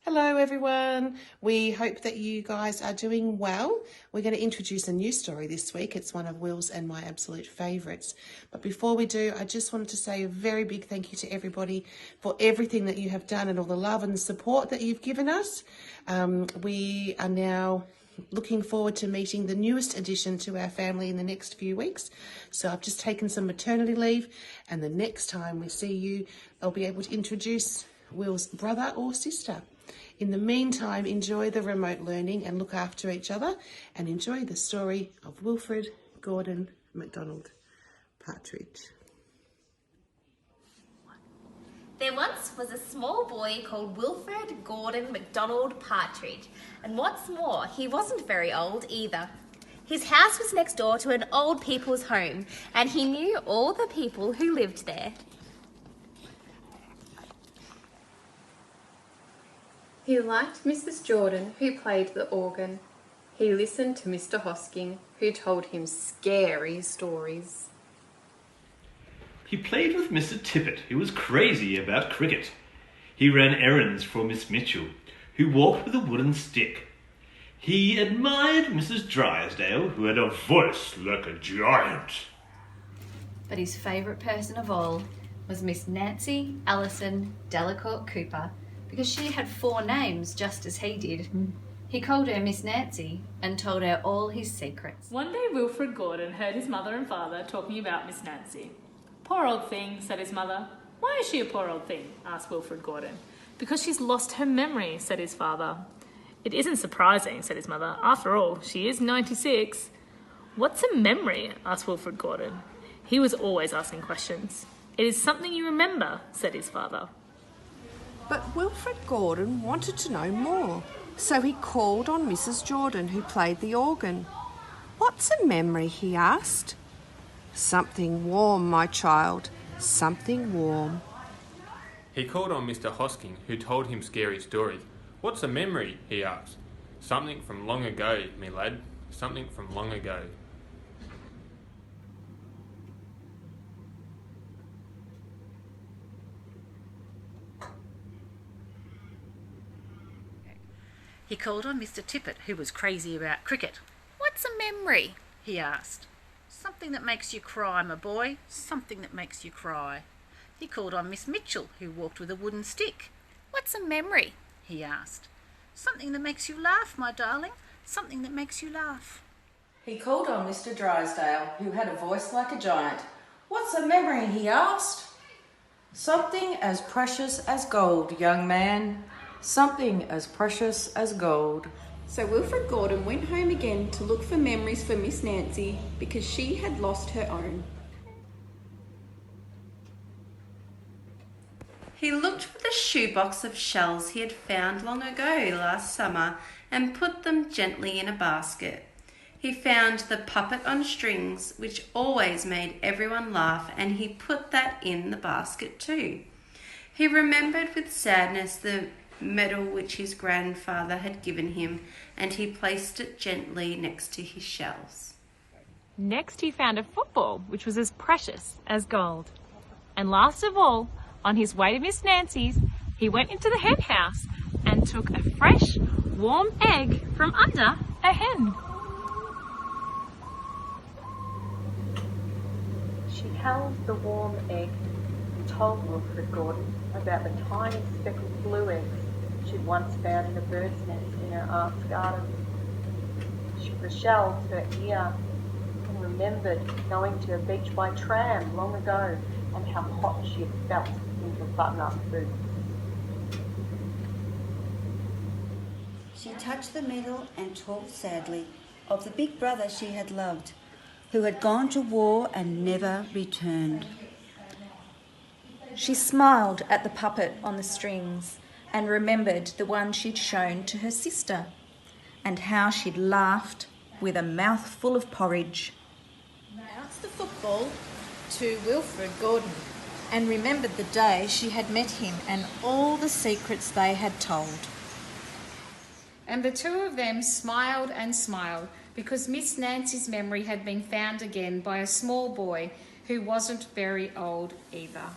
Hello everyone, we hope that you guys are doing well. We're going to introduce a new story this week. It's one of Will's and my absolute favourites. But before we do, I just wanted to say a very big thank you to everybody for everything that you have done and all the love and support that you've given us. We are now looking forward to meeting the newest addition to our family in the next few weeks. So I've just taken some maternity leave, and the next time we see you, I'll be able to introduce Will's brother or sister. In the meantime, enjoy the remote learning and look after each other, and enjoy the story of Wilfrid, Gordon, McDonald, Partridge. There once was a small boy called Wilfrid Gordon McDonald Partridge, and what's more, he wasn't very old either. His house was next door to an old people's home, and he knew all the people who lived there. He liked Mrs. Jordan, who played the organ. He listened to Mr. Hosking, who told him scary stories. He played with Mr. Tippet, who was crazy about cricket. He ran errands for Miss Mitchell, who walked with a wooden stick. He admired Mrs. Drysdale, who had a voice like a giant. But his favourite person of all was Miss Nancy Allison Delacourt Cooper, because she had 4 names just as he did. He called her Miss Nancy and told her all his secrets. One day Wilfrid Gordon heard his mother and father talking about Miss Nancy. "Poor old thing," said his mother. "Why is she a poor old thing?" asked Wilfrid Gordon. "Because she's lost her memory," said his father. "It isn't surprising," said his mother. "After all, she is 96. "What's a memory?" asked Wilfrid Gordon. He was always asking questions. "It is something you remember," said his father. But Wilfrid Gordon wanted to know more, so he called on Mrs. Jordan, who played the organ. "What's a memory?" he asked. "Something warm, my child, something warm." He called on Mr. Hosking, who told him scary stories. "What's a memory?" he asked. "Something from long ago, me lad, something from long ago." He called on Mr. Tippet, who was crazy about cricket. "What's a memory?" he asked. "Something that makes you cry, my boy, something that makes you cry." He called on Miss Mitchell, who walked with a wooden stick. "What's a memory?" he asked. "Something that makes you laugh, my darling, something that makes you laugh." He called on Mr. Drysdale, who had a voice like a giant. "What's a memory?" he asked. "Something as precious as gold, young man, something as precious as gold." So Wilfrid Gordon went home again to look for memories for Miss Nancy, because she had lost her own. He looked for the shoebox of shells he had found long ago last summer and put them gently in a basket. He found the puppet on strings, which always made everyone laugh, and he put that in the basket too. He remembered with sadness the medal which his grandfather had given him, and he placed it gently next to his shells. Next he found a football which was as precious as gold. And last of all, on his way to Miss Nancy's, he went into the hen house and took a fresh, warm egg from under a hen. She held the warm egg and told Wilfrid Gordon about the tiny speckled blue eggs she'd once found in a bird's nest in her aunt's garden. She put a shell to her ear and remembered going to a beach by tram long ago and how hot she had felt in her button-up boots. She touched the medal and talked sadly of the big brother she had loved, who had gone to war and never returned. She smiled at the puppet on the strings and remembered the one she'd shown to her sister, and how she'd laughed with a mouthful of porridge. Announced the football to Wilfrid Gordon and remembered the day she had met him and all the secrets they had told. And the two of them smiled and smiled, because Miss Nancy's memory had been found again by a small boy who wasn't very old either.